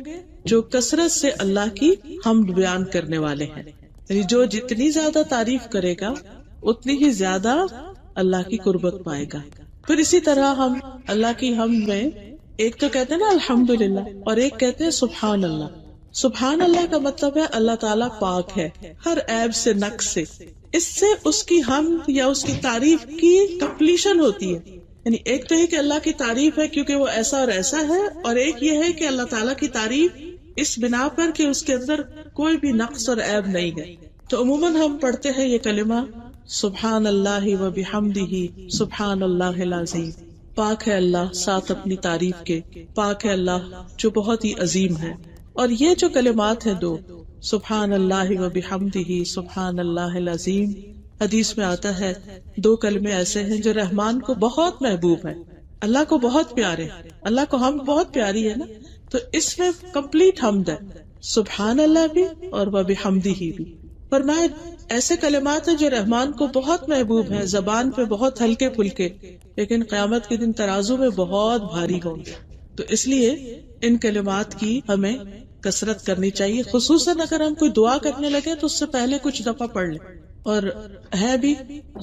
جو کثرت سے اللہ کی حمد بیان کرنے والے ہیں، یعنی جو جتنی زیادہ تعریف کرے گا اتنی ہی زیادہ اللہ کی قربت پائے گا۔ پھر اسی طرح ہم اللہ کی حمد میں ایک تو کہتے ہیں نا الحمدللہ اور ایک کہتے ہیں سبحان اللہ۔ سبحان اللہ کا مطلب ہے اللہ تعالیٰ پاک ہے ہر عیب سے، نقص سے۔ اس سے اس کی حمد یا اس کی تعریف کی کمپلیشن ہوتی ہے، یعنی ایک تو ہے کہ اللہ کی تعریف ہے کیونکہ وہ ایسا اور ایسا ہے، اور ایک یہ ہے کہ اللہ تعالیٰ کی تعریف اس بنا پر کہ اس کے اندر کوئی بھی نقص اور عیب نہیں ہے۔ تو عموماً ہم پڑھتے ہیں یہ کلمہ سبحان اللہ و بحمدہ سبحان اللہ العظیم، پاک ہے اللہ ساتھ اپنی تعریف کے، پاک ہے اللہ جو بہت ہی عظیم ہے۔ اور یہ جو کلمات ہیں دو، سبحان اللہ و بحمدہ سبحان اللہ العظیم، حدیث میں آتا ہے دو کلمے ایسے ہیں جو رحمان کو بہت محبوب ہیں، اللہ کو بہت پیارے، اللہ کو حمد بہت پیاری ہے نا، تو اس میں کمپلیٹ حمد ہے، سبحان اللہ بھی اور و بحمدہ بھی۔ فرمایا ایسے کلمات ہیں جو رحمان کو بہت محبوب ہیں، زبان پہ بہت ہلکے پھلکے، لیکن قیامت کے دن ترازو میں بہت بھاری ہوں گے۔ تو اس لیے ان کلمات کی ہمیں کثرت کرنی چاہیے، خصوصاً اگر ہم کوئی دعا کرنے لگے تو اس سے پہلے کچھ دفعہ پڑھ لیں۔ اور ہے بھی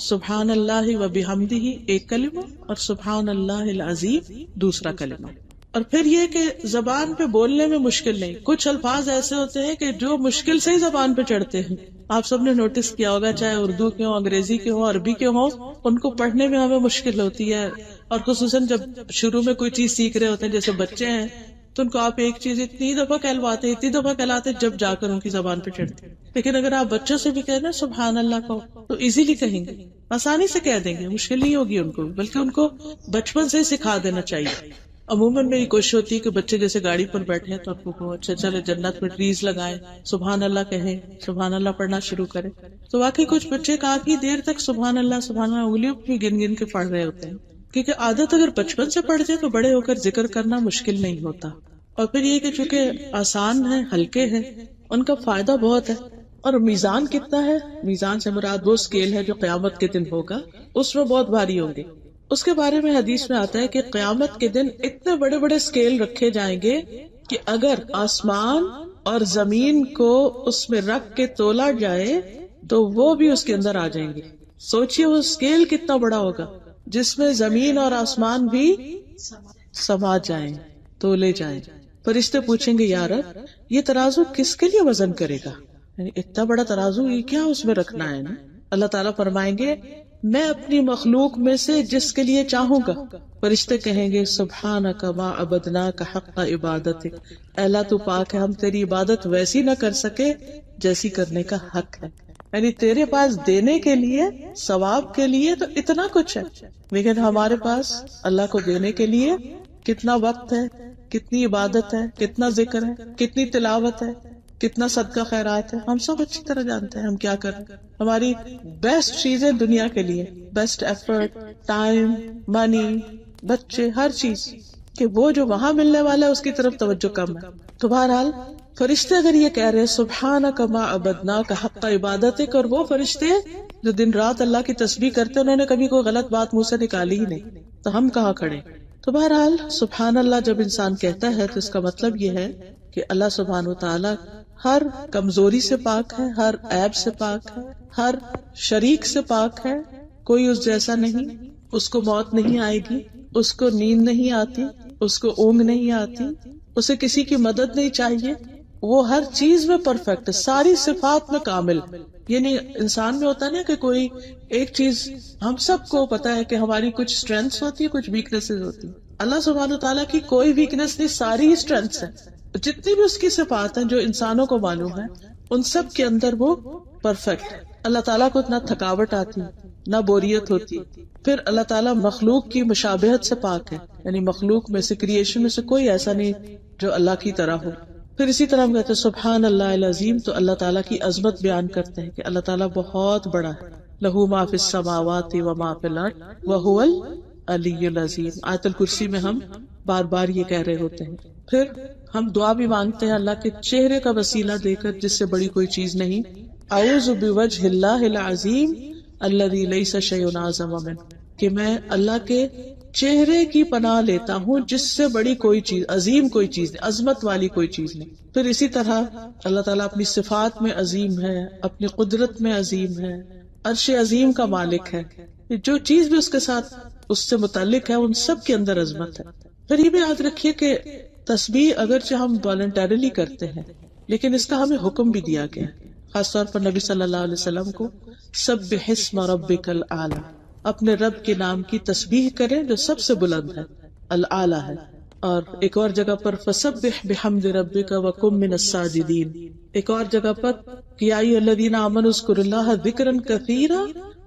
سبحان اللہ و بحمدہ ایک کلمہ اور سبحان اللہ العظیم دوسرا کلمہ۔ اور پھر یہ کہ زبان پہ بولنے میں مشکل نہیں، کچھ الفاظ ایسے ہوتے ہیں کہ جو مشکل سے ہی زبان پہ چڑھتے ہیں، آپ سب نے نوٹس کیا ہوگا، چاہے اردو کے ہوں، انگریزی کے ہوں، عربی کے ہوں، ان کو پڑھنے میں ہمیں مشکل ہوتی ہے۔ اور خصوصاً جب شروع میں کوئی چیز سیکھ رہے ہوتے ہیں، جیسے بچے ہیں تو ان کو آپ ایک چیز اتنی دفعہ کہلواتے اتنی دفعہ کہلاتے جب جا کر ان کی زبان پہ چڑھتے، لیکن اگر آپ بچوں سے بھی کہنا سبحان اللہ کو تو ایزیلی کہیں گے، آسانی سے کہہ دیں گے، مشکل نہیں ہوگی ان کو، بلکہ ان کو بچپن سے سکھا دینا چاہیے۔ عموماً میری کوشش ہوتی ہے کہ بچے جیسے گاڑی پر بیٹھے ہیں تو آپ کو اچھا چلے جنت میں ٹریز لگائیں، سبحان اللہ کہیں، سبحان اللہ پڑھنا شروع کریں۔ تو واقعی کچھ بچے کافی دیر تک سبحان اللہ انگلیوں بھی گن گن کے پڑھ رہے ہوتے ہیں، کیونکہ عادت اگر بچپن سے پڑھ جائے تو بڑے ہو کر ذکر کرنا مشکل نہیں ہوتا۔ اور پھر یہ کہ چونکہ آسان ہے، ہلکے ہیں، ان کا فائدہ بہت ہے۔ اور میزان کتنا ہے؟ میزان سے مراد وہ اسکیل ہے جو قیامت کے دن ہوگا، اس میں بہت بھاری ہوں گے۔ اس کے بارے میں حدیث میں آتا ہے کہ قیامت کے دن اتنے بڑے بڑے اسکیل رکھے جائیں گے کہ اگر آسمان اور زمین کو اس میں رکھ کے تولا جائے تو وہ بھی اس کے اندر آ جائیں گے۔ سوچئے وہ اسکیل کتنا بڑا ہوگا جس میں زمین اور آسمان بھی سما جائیں، تولے جائیں۔ فرشتے پوچھیں گے یا رب یہ ترازو کس کے لیے وزن کرے گا؟ یعنی اتنا بڑا ترازو یہ کیا اس میں رکھنا ہے نا؟ اللہ تعالیٰ فرمائیں گے میں اپنی مخلوق میں سے جس کے لیے چاہوں گا. فرشتے کہیں گے سبحانک ما عبدناک حق عبادتک، اے اللہ تو پاک ہے، ہم تیری عبادت ویسی نہ کر سکے جیسی کرنے کا حق ہے. یعنی تیرے پاس دینے کے لیے، ثواب کے لیے تو اتنا کچھ ہے، لیکن ہمارے پاس اللہ کو دینے کے لیے کتنا وقت ہے، کتنی عبادت ہے، کتنا ذکر ہے، کتنی تلاوت ہے، کتنا صدقہ خیرات ہے، ہم سب اچھی طرح جانتے ہیں ہم کیا کریں. ہماری بیسٹ چیزیں دنیا کے لیے، بیسٹ ایفرٹ، ٹائم، منی، بچے، ہر چیز، کہ وہ جو وہاں ملنے والا ہے اس کی طرف توجہ کم ہے. تو بہرحال فرشتے اگر یہ کہہ رہے سبحانک ما عبدناک حق عبادتک، اور وہ فرشتے جو دن رات اللہ کی تسبیح کرتے انہوں نے کبھی کوئی غلط بات منہ سے نکالی ہی نہیں، تو ہم کہاں کھڑے. تو بہرحال سبحان اللہ جب انسان کہتا ہے تو اس کا مطلب یہ ہے کہ اللہ سبحانہ و تعالی ہر کمزوری سے پاک ہے، ہر عیب سے پاک ہے، ہر شریک سے پاک ہے، کوئی اس جیسا نہیں، اس کو موت نہیں آئے گی، اس کو نیند نہیں آتی، اس کو اونگ نہیں آتی، اسے کسی کی مدد نہیں چاہیے، وہ ہر چیز میں پرفیکٹ ہے، ساری صفات میں کامل. یعنی انسان میں ہوتا ہے نا کہ کوئی ایک چیز، ہم سب کو پتا ہے کہ ہماری کچھ اسٹرینتھس ہوتی ہے، کچھ ویکنیسز ہوتی ہیں. اللہ سبحانہ تعالیٰ کی کوئی ویکنیس نہیں، ساری ہی اسٹرینتھس ہیں. جتنی بھی اس کی صفات ہیں جو انسانوں کو معلوم ہے ان سب کے اندر وہ پرفیکٹ ہے. اللہ تعالیٰ کو نہ تھکاوٹ آتی، نہ بوریت ہوتی. پھر اللہ تعالیٰ مخلوق کی مشابہت سے پاک ہے، یعنی مخلوق میں سے، کریشن میں سے کوئی ایسا نہیں جو اللہ کی طرح ہو. پھر اسی طرح ہم کہتے ہیں سبحان اللہ العظیم، تو اللہ تعالیٰ کی عظمت بیان کرتے ہیں کہ اللہ تعالیٰ بہت بڑا ہے. لہو ما فی السماوات و ما فی الارض وہو العلی العظیم. آیت الکرسی میں ہم بار بار یہ کہہ رہے ہوتے ہیں. پھر ہم دعا بھی مانگتے ہیں اللہ کے چہرے کا وسیلہ دے کر جس سے بڑی کوئی چیز نہیں. اعوذ بوجہ اللہ العظیم الذی لیس شیء اعظم منہ، کہ میں اللہ کے چہرے کی پناہ لیتا ہوں جس سے بڑی کوئی چیز، عظیم کوئی چیز نہیں، عظمت والی کوئی چیز نہیں. پھر اسی طرح اللہ تعالیٰ اپنی صفات میں عظیم ہے، اپنی قدرت میں عظیم ہے، عرش عظیم کا مالک ہے. جو چیز بھی اس کے ساتھ اس سے متعلق ہے ان سب کے اندر عظمت ہے. پھر یہ بھی یاد رکھیے کہ تسبیح اگرچہ ہم والنٹریلی کرتے ہیں لیکن اس کا ہمیں حکم بھی دیا گیا ہے، خاص طور پر نبی صلی اللہ علیہ وسلم کو سبح اسم ربک الاعلی، اپنے رب کے نام کی تسبیح کریں جو سب سے بلند ہے، الاعلی ہے. اور ایک اور جگہ پر فسبح بحمد ربک وکن من الساجدین. ایک اور جگہ پر یا ایھا الذین آمنوا اذکروا اللہ ذکرا کثیرا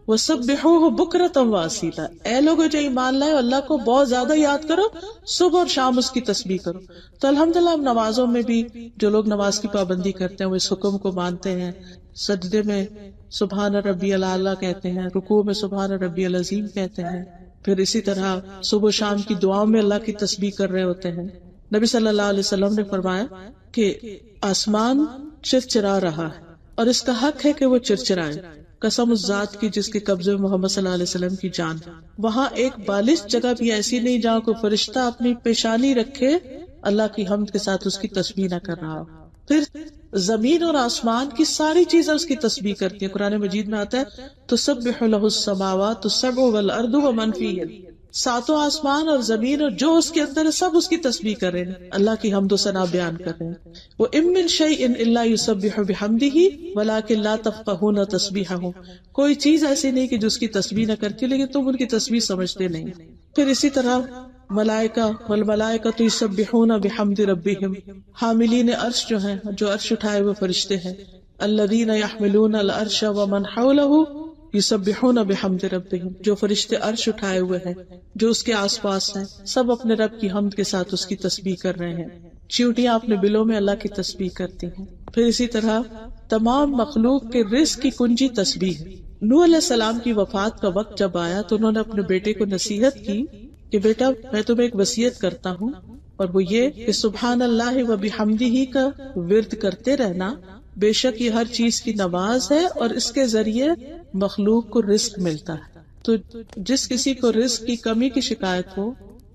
وسبحوہ بکرۃ واصیلا. اے لوگوں جو ایمان لائے اللہ کو بہت زیادہ یاد کرو، صبح اور شام اس کی تسبیح کرو. تو الحمدللہ ہم نمازوں میں بھی جو لوگ نماز کی پابندی کرتے ہیں وہ اس حکم کو مانتے ہیں. سجدے میں سبحان ربی الاعلی کہتے ہیں، رکوع میں سبحان ربی العظیم کہتے ہیں. پھر اسی طرح صبح و شام کی دعاؤں میں اللہ کی تسبیح کر رہے ہوتے ہیں. نبی صلی اللہ علیہ وسلم نے فرمایا کہ آسمان چرچرا رہا ہے اور اس کا حق ہے کہ وہ چرچرائے. قسم اس ذات کی جس کے قبضے میں محمد صلی اللہ علیہ وسلم کی جان. وہاں ایک بالش جگہ بھی ایسی نہیں جہاں کوئی فرشتہ اپنی پیشانی رکھے اللہ کی حمد کے ساتھ اس کی تسبیح نہ کر رہا ہو. پھر زمین اور آسمان کی ساری چیزیں اس کی تسبیح کرتی ہیں. قرآن مجید میں آتا ہے تسبح لہ السماوات السبع والارض ومن فیہن، ساتوں آسمان اور زمین اور جو اس کے اندر ہے سب اس کی تسبیح کر رہے ہیں، اللہ کی حمد و ثنا بیان کر رہے ہیں. وَإِن مِّن شَيْءٍ إِلَّا يُسَبِّحُ بِحَمْدِهِ وَلَٰكِن لَّا تَفْقَهُونَ تَسْبِيحَهُمْ. کوئی چیز ایسی نہیں کہ جو اس کی تسبیح نہ کرتی لیکن تم ان کی تسبیح سمجھتے نہیں. پھر اسی طرح ملائکہ والملائکۃ یسبحون بحمد ربہم، حاملین عرش جو ہیں، جو عرش اٹھائے ہوئے فرشتے ہیں، الذین یحملون العرش ومن حولہ یسبحون بحمد ربہم، جو فرشتے عرش اٹھائے ہوئے ہیں، جو اس کے آس پاس ہیں، سب اپنے رب کی حمد کے ساتھ اس کی تسبیح کر رہے ہیں. چیونٹیاں اپنے بلوں میں اللہ کی تسبیح کرتی ہیں. پھر اسی طرح تمام مخلوق کے رزق کی کنجی تسبیح ہے. نوح علیہ السلام کی وفات کا وقت جب آیا تو انہوں نے اپنے بیٹے کو نصیحت کی کہ بیٹا میں تمہیں ایک وصیت کرتا ہوں، اور وہ یہ کہ سبحان اللہ و بحمدہ کا ورد کرتے رہنا. بے شک یہ ہر چیز کی نماز ہے اور اس کے ذریعے مخلوق کو رزق ملتا ہے. تو جس کسی کو رزق کی کمی کی شکایت ہو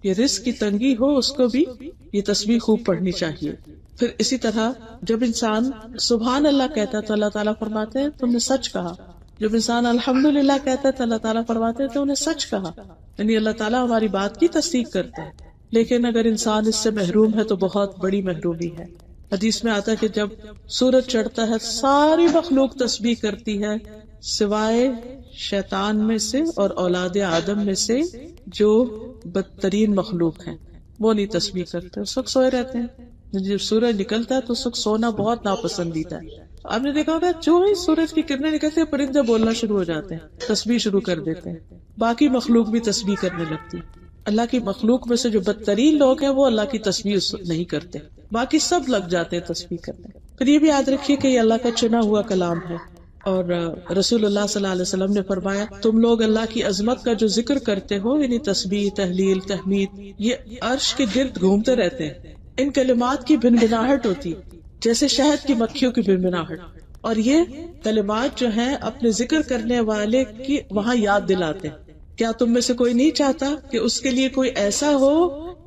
یا رزق کی تنگی ہو اس کو بھی یہ تسبیح خوب پڑھنی چاہیے. پھر اسی طرح جب انسان سبحان اللہ کہتا ہے تو اللہ تعالیٰ فرماتے ہیں تم نے سچ کہا. جب انسان الحمدللہ کہتا ہے تو اللہ تعالیٰ فرماتے ہیں تو انہیں سچ کہا. یعنی اللہ تعالیٰ ہماری بات کی تصدیق کرتا ہے. لیکن اگر انسان اس سے محروم ہے تو بہت بڑی محرومی ہے. حدیث میں آتا ہے کہ جب سورج چڑھتا ہے ساری مخلوق تسبیح کرتی ہے سوائے شیطان میں سے اور اولاد آدم میں سے جو بدترین مخلوق ہیں وہ نہیں تسبیح کرتے، اس وقت سوئے رہتے ہیں۔ جب سورج نکلتا ہے تو اس وقت سونا بہت ناپسندیدہ ہے۔ آپ نے دیکھا ہوگا جو ہی سورج کی کرنیں نکلتی ہیں پرندے بولنا شروع ہو جاتے ہیں، تسبیح شروع کر دیتے ہیں، باقی مخلوق بھی تسبیح کرنے لگتی۔ اللہ کی مخلوق میں سے جو بدترین لوگ ہیں وہ اللہ کی تسبیح نہیں کرتے، باقی سب لگ جاتے ہیں تسبیح کرنے۔ پھر یہ بھی یاد رکھیے کہ یہ اللہ کا چنا ہوا کلام ہے، اور رسول اللہ صلی اللہ علیہ وسلم نے فرمایا تم لوگ اللہ کی عظمت کا جو ذکر کرتے ہو، یعنی تسبیح، تحلیل، تحمید، یہ عرش کے گرد گھومتے رہتے ہیں۔ ان کلمات کی بھنبھناہٹ ہوتی جیسے شہد کی مکھیوں کی بھنبھناہٹ، اور یہ کلمات جو ہیں اپنے ذکر کرنے والے کی وہاں یاد دلاتے ہیں۔ کیا تم میں سے کوئی نہیں چاہتا کہ اس کے لیے کوئی ایسا ہو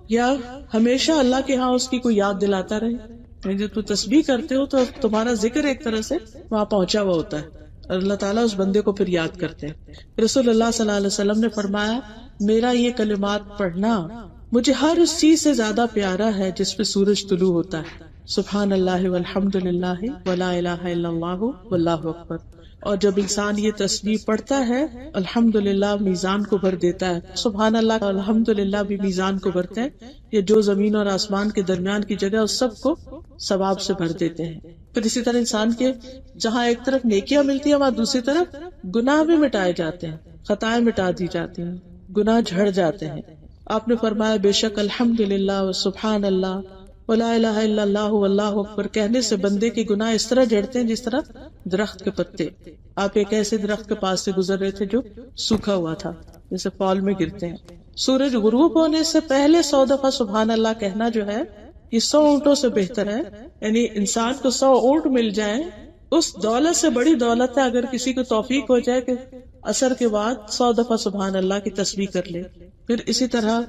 یا ہمیشہ اللہ کے ہاں اس کی کوئی یاد دلاتا رہے؟ جب تم تسبیح کرتے ہو تو تمہارا ذکر ایک طرح سے وہاں پہنچا ہوا ہوتا ہے، اور اللہ تعالیٰ اس بندے کو پھر یاد کرتے ہیں۔ رسول اللہ صلی اللہ علیہ وسلم نے فرمایا میرا یہ کلمات پڑھنا مجھے ہر اس چیز سے زیادہ پیارا ہے جس پہ سورج طلوع ہوتا ہے۔ سبحان اللہ والحمد للہ ولا الہ الا اللہ واللہ اکبر۔ اور جب انسان یہ تسبیح پڑھتا ہے الحمدللہ میزان کو بھر دیتا ہے، سبحان اللہ الحمدللہ بھی میزان کو بھرتے ہیں، یہ جو زمین اور آسمان کے درمیان کی جگہ اس سب کو ثواب سے بھر دیتے ہیں۔ پھر اسی طرح انسان کے جہاں ایک طرف نیکیاں ملتی ہیں وہاں دوسری طرف گناہ بھی مٹائے جاتے ہیں، خطائیں مٹا دی جاتی ہیں، گناہ جھڑ جاتے ہیں۔ آپ نے فرمایا بے شک الحمدللہ و سبحان اللہ ولا الہ الا اللہ واللہ اکبر کہنے سے بندے کے گناہ اس طرح جھڑتے ہیں جس طرح درخت کے پتے۔ آپ ایک ایسے درخت کے پاس سے گزر رہے تھے جو سوکھا ہوا تھا، جیسے فال میں گرتے ہیں۔ سورج غروب ہونے سے پہلے 100 دفعہ سبحان اللہ کہنا جو ہے یہ 100 اونٹوں سے بہتر ہے، یعنی انسان کو 100 اونٹ مل جائیں اس دولت سے بڑی دولت ہے اگر کسی کو توفیق ہو جائے کہ عصر کے بعد 100 دفعہ سبحان اللہ کی تسبیح کر لے۔ پھر اسی طرح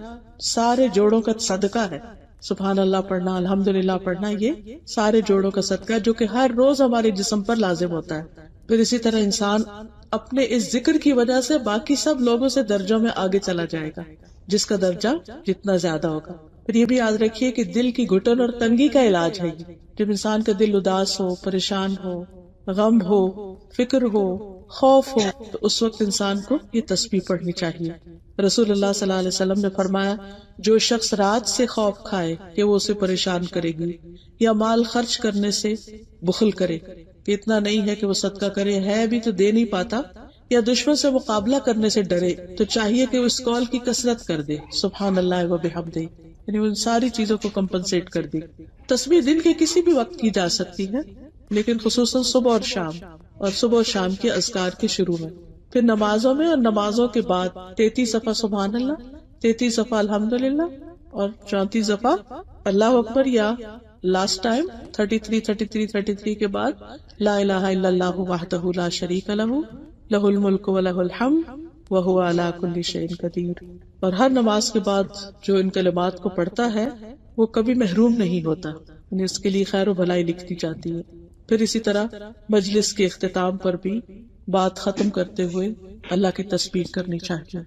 سارے جوڑوں کا صدقہ ہے سبحان اللہ پڑھنا، الحمدللہ پڑھنا، یہ سارے جوڑوں کا صدقہ جو کہ ہر روز ہمارے جسم پر لازم ہوتا ہے۔ پھر اسی طرح انسان اپنے اس ذکر کی وجہ سے باقی سب لوگوں سے درجوں میں آگے چلا جائے گا، جس کا درجہ جتنا زیادہ ہوگا۔ پھر یہ بھی یاد رکھیے کہ دل کی گھٹن اور تنگی کا علاج ہے یہ۔ جب انسان کا دل اداس ہو، پریشان ہو، غم ہو، فکر ہو، خوف ہو، تو اس وقت انسان کو یہ تسبیح پڑھنی چاہیے۔ رسول اللہ صلی اللہ علیہ وسلم نے فرمایا جو شخص رات سے خوف کھائے کہ وہ اسے پریشان کرے گی، یا مال خرچ کرنے سے بخل کرے کہ اتنا نہیں ہے کہ وہ صدقہ کرے، ہے بھی تو دے نہیں پاتا، یا دشمن سے مقابلہ کرنے سے ڈرے، تو چاہیے کہ وہ اس قول کی کثرت کر دے سبحان اللہ و بحمدہ، یعنی ان ساری چیزوں کو کمپنسیٹ کر دے۔ تسبیح دن کے کسی بھی وقت کی جا سکتی ہے، لیکن خصوصاً صبح اور شام، اور صبح اور شام کے اذکار کے شروع میں۔ پھر نمازوں میں اور نمازوں کے بعد 33 دفعہ سبحان اللہ، 33 دفعہ الحمدللہ، اور 34 دفعہ اللہ اکبر، یا لاسٹ ٹائم 33 کے بعد لا الہ الا اللہ وحدہ لا شریک لہ لہ الملک ولہ الحمد وہو علی کل شیء قدیر۔ اور ہر نماز کے بعد جو ان کلمات کو پڑھتا ہے وہ کبھی محروم نہیں ہوتا، یعنی اس کے لیے خیر و بھلائی لکھتی جاتی ہے۔ پھر اسی طرح مجلس کے اختتام پر بھی بات ختم کرتے ہوئے اللہ کی تسبیح کرنی چاہیے۔